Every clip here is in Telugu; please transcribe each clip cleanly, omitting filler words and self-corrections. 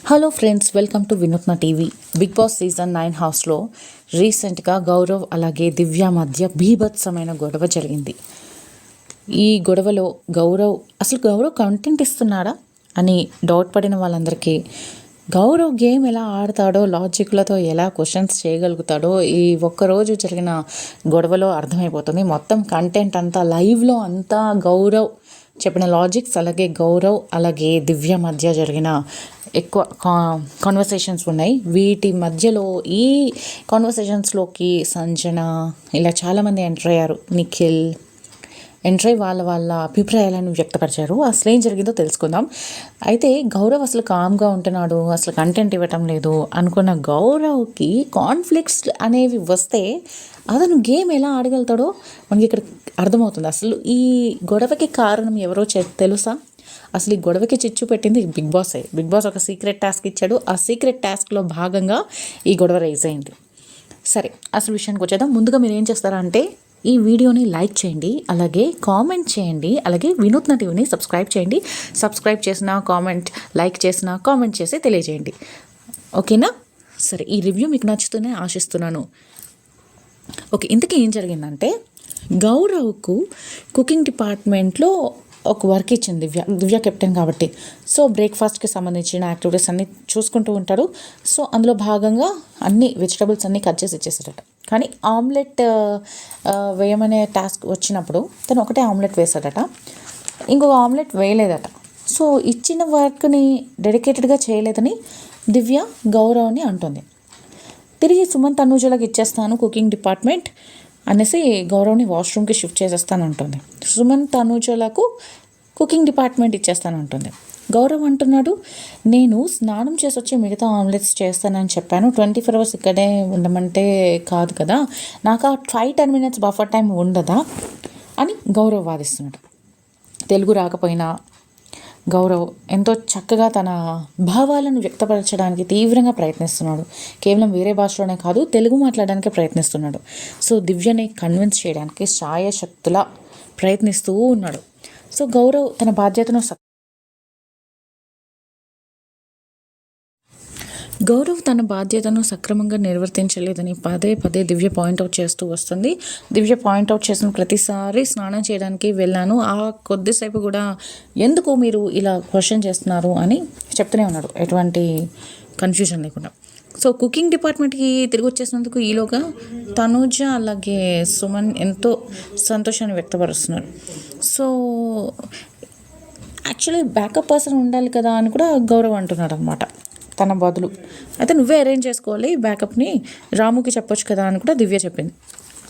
హలో ఫ్రెండ్స్, వెల్కమ్ టు వినూత్న టీవీ. బిగ్ బాస్ సీజన్ 9 హౌస్లో రీసెంట్గా గౌరవ్ అలాగే దివ్య మధ్య బీభత్సమైన గొడవ జరిగింది. ఈ గొడవలో గౌరవ్ కంటెంట్ ఇస్తున్నాడా అని డౌట్ పడిన వాళ్ళందరికీ గౌరవ్ గేమ్ ఎలా ఆడతాడో, లాజిక్లతో ఎలా క్వశ్చన్స్ చేయగలుగుతాడో ఈ ఒక్కరోజు జరిగిన గొడవలో అర్థమైపోతుంది. మొత్తం కంటెంట్ అంతా లైవ్లో అంతా గౌరవ్ చెప్పిన లాజిక్స్, అలాగే దివ్య మధ్య జరిగిన ఎక్కువ కాన్వర్సేషన్స్ ఉన్నాయి. వీటి మధ్యలో ఈ కాన్వర్సేషన్స్లోకి సంజన ఇలా చాలామంది ఎంటర్ అయ్యారు. నిఖిల్ ఎంటర్ అయ్యి వాళ్ళ అభిప్రాయాలను వ్యక్తపరిచారు. అసలు ఏం జరిగిందో తెలుసుకుందాం. అయితే గౌరవ్ అసలు కామ్గా ఉంటున్నాడు, అసలు కంటెంట్ ఇవ్వటం లేదు అనుకున్న గౌరవ్కి కాన్ఫ్లిక్ట్స్ అనేవి వస్తే అతను గేమ్ ఎలా ఆడగలుగుతాడో మనకి ఇక్కడ అర్థమవుతుంది. అసలు ఈ గొడవకి కారణం ఎవరో తెలుసా? అసలు ఈ గొడవకి చిచ్చు పెట్టింది బిగ్ బాస్ ఒక సీక్రెట్ టాస్క్ ఇచ్చాడు. ఆ సీక్రెట్ టాస్క్లో భాగంగా ఈ గొడవ రైజ్ అయింది. సరే, అసలు విషయానికి వచ్చేద్దాం. ముందుగా మీరు ఏం చేస్తారంటే ఈ వీడియోని లైక్ చేయండి, అలాగే కామెంట్ చేయండి, అలాగే వినూత్న టీవీని సబ్స్క్రైబ్ చేయండి. సబ్స్క్రైబ్ చేసిన లైక్ చేసిన కామెంట్ చేసి తెలియజేయండి. ఓకేనా? సరే, ఈ రివ్యూ మీకు నచ్చుతూనే ఆశిస్తున్నాను. ఓకే, ఇంతకీ ఏం జరిగిందంటే గౌరవ్కు కుకింగ్ డిపార్ట్మెంట్లో ఒక వర్క్ ఇచ్చింది దివ్య కెప్టెన్ కాబట్టి. సో బ్రేక్ఫాస్ట్కి సంబంధించిన యాక్టివిటీస్ అన్నీ చూసుకుంటూ ఉంటారు. సో అందులో భాగంగా అన్ని వెజిటబుల్స్ అన్నీ కట్ చేసి ఇచ్చేసాడట. కానీ ఆమ్లెట్ వేయమనే టాస్క్ వచ్చినప్పుడు తను ఒకటే ఆమ్లెట్ వేసాడట, ఇంకొక ఆమ్లెట్ వేయలేదట. సో ఇచ్చిన వర్క్ని డెడికేటెడ్గా చేయలేదని దివ్య గౌరవ్ని అంటుంది. తిరిగి సుమంత్ తనూజలకు ఇచ్చేస్తాను కుకింగ్ డిపార్ట్మెంట్ అనేసి గౌరవ్ని వాష్రూమ్కి షిఫ్ట్ చేసేస్తానంటుంది. సుమంత్ తనూజలకు కుకింగ్ డిపార్ట్మెంట్ ఇచ్చేస్తానంటుంది. గౌరవ్ అంటున్నాడు, నేను స్నానం చేసి వచ్చి మిగతా ఆమ్లెట్స్ చేస్తానని చెప్పాను, 24 hours ఇక్కడే ఉండమంటే కాదు కదా, నాకు 5-10 minutes బఫర్ టైం ఉండదా అని గౌరవ్ వాదిస్తున్నాడు. తెలుగు రాకపోయినా గౌరవ్ ఎంతో చక్కగా తన భావాలను వ్యక్తపరచడానికి తీవ్రంగా ప్రయత్నిస్తున్నాడు. కేవలం వేరే భాషలోనే కాదు, తెలుగు మాట్లాడడానికి ప్రయత్నిస్తున్నాడు. సో దివ్యని కన్విన్స్ చేయడానికి శాయశక్తులా ప్రయత్నిస్తూ ఉన్నాడు. సో గౌరవ్ తన బాధ్యతను సక్రమంగా నిర్వర్తించలేదని పదే దివ్య పాయింట్అవుట్ చేస్తూ వస్తుంది. దివ్య పాయింట్అవుట్ చేసిన ప్రతిసారి స్నానం చేయడానికి వెళ్ళాను, ఆ కొద్దిసేపు కూడా ఎందుకు మీరు ఇలా క్వశ్చన్ చేస్తున్నారు అని చెప్తూనే ఉన్నాడు, ఎటువంటి కన్ఫ్యూజన్ లేకుండా. సో కుకింగ్ డిపార్ట్మెంట్కి తిరిగి వచ్చేసినందుకు ఈలోగా తనూజ అలాగే సుమన్ ఎంతో సంతోషాన్ని వ్యక్తపరుస్తున్నారు. సో యాక్చువల్లీ బ్యాకప్ పర్సన్ ఉండాలి కదా అని కూడా గౌరవ్ అంటున్నాడు అనమాట తన బదులు. అయితే నువ్వే అరేంజ్ చేసుకోవాలి బ్యాకప్ని, రాముకి చెప్పొచ్చు కదా అని కూడా దివ్య చెప్పింది.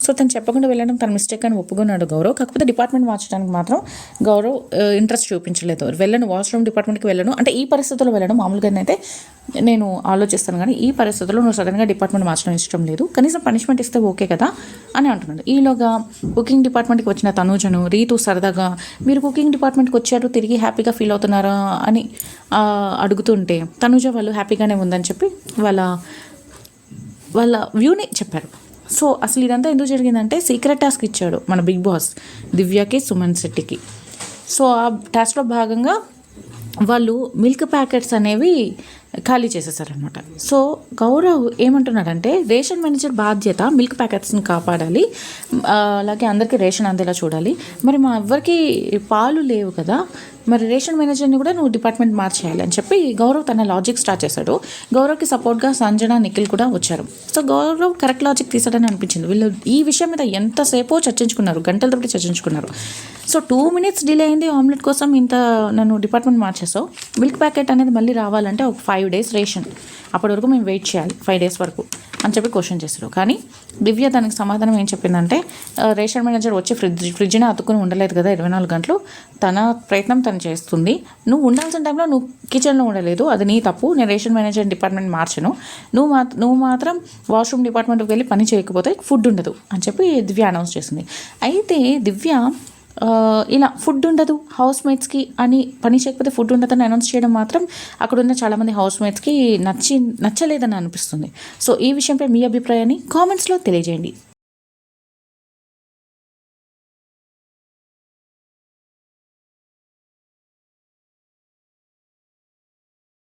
సో తను చెప్పకుండా వెళ్ళడం తన మిస్టేక్ అని ఒప్పుకున్నాడు గౌరవ్. కాకపోతే డిపార్ట్మెంట్ మార్చడానికి మాత్రం గౌరవ్ ఇంట్రెస్ట్ చూపించలేదు. వాష్రూమ్ డిపార్ట్మెంట్కి వెళ్ళను అంటే ఈ పరిస్థితుల్లో వెళ్ళడం మామూలుగానైతే నేను ఆలోచిస్తాను, కానీ ఈ పరిస్థితుల్లో నువ్వు సడన్గా డిపార్ట్మెంట్ మార్చడం ఇష్టం లేదు, కనీసం పనిష్మెంట్ ఇస్తే ఓకే కదా అని అంటున్నాడు. ఈలోగా కుకింగ్ డిపార్ట్మెంట్కి వచ్చిన తనూజను రీతు సరదాగా మీరు కుకింగ్ డిపార్ట్మెంట్కి వచ్చారు, తిరిగి హ్యాపీగా ఫీల్ అవుతున్నారా అని అడుగుతుంటే తనూజ వాళ్ళు హ్యాపీగానే ఉందని చెప్పి వాళ్ళ వ్యూని చెప్పారు. సో అసలు ఇదంతా ఎందుకు జరిగిందంటే సీక్రెట్ టాస్క్ ఇచ్చాడు మన బిగ్ బాస్ దివ్యకి, సుమన్ శెట్టికి. సో ఆ టాస్క్లో భాగంగా వాళ్ళు మిల్క్ ప్యాకెట్స్ అనేవి ఖాళీ చేసేసారనమాట. సో గౌరవ్ ఏమంటున్నాడంటే రేషన్ మేనేజర్ బాధ్యత మిల్క్ ప్యాకెట్స్ని కాపాడాలి, అలాగే అందరికీ రేషన్ అందేలా చూడాలి. మరి మా ఎవ్వరికి పాలు లేవు కదా, మరి రేషన్ మేనేజర్ని కూడా నువ్వు డిపార్ట్మెంట్ మార్చేయాలి అని చెప్పి గౌరవ్ తన లాజిక్ స్టార్ట్ చేశాడు. గౌరవ్కి సపోర్ట్గా సంజన, నిఖిల్ కూడా వచ్చారు. సో గౌరవ్ కరెక్ట్ లాజిక్ తీసాడని అనిపించింది. వీళ్ళు ఈ విషయం మీద ఎంతసేపో చర్చించుకున్నారు, గంటల తప్పటి చర్చించుకున్నారు. సో 2 minutes డిలే అయింది ఆమ్లెట్ కోసం, ఇంత నన్ను డిపార్ట్మెంట్ మార్చేసావు, మిల్క్ ప్యాకెట్ అనేది మళ్ళీ రావాలంటే ఒక 5 days రేషన్, అప్పటి వరకు మేము వెయిట్ చేయాలి 5 days వరకు అని చెప్పి క్వశ్చన్ చేశారు. కానీ దివ్య దానికి సమాధానం ఏం చెప్పిందంటే రేషన్ మేనేజర్ వచ్చి ఫ్రిడ్జ్ని అతుక్కుని ఉండలేదు కదా 24 గంటలు, తన ప్రయత్నం తను చేస్తుంది, నువ్వు ఉండాల్సిన టైంలో నువ్వు కిచెన్లో ఉండలేదు, అది నీ తప్పు, నేను రేషన్ మేనేజర్ డిపార్ట్మెంట్ మార్చను, నువ్వు మాత్రం వాష్రూమ్ డిపార్ట్మెంట్కి వెళ్ళి పని చేయకపోతే ఫుడ్ ఉండదు అని చెప్పి దివ్య అనౌన్స్ చేసింది. అయితే దివ్య ఇలా ఫుడ్ ఉండదు హౌస్ మేట్స్కి అని, పని చేయకపోతే ఫుడ్ ఉండదని అనౌన్స్ చేయడం మాత్రం అక్కడున్న చాలామంది హౌస్ మేట్స్కి నచ్చలేదని అనిపిస్తుంది. సో ఈ విషయంపై మీ అభిప్రాయాన్ని కామెంట్స్లో తెలియజేయండి.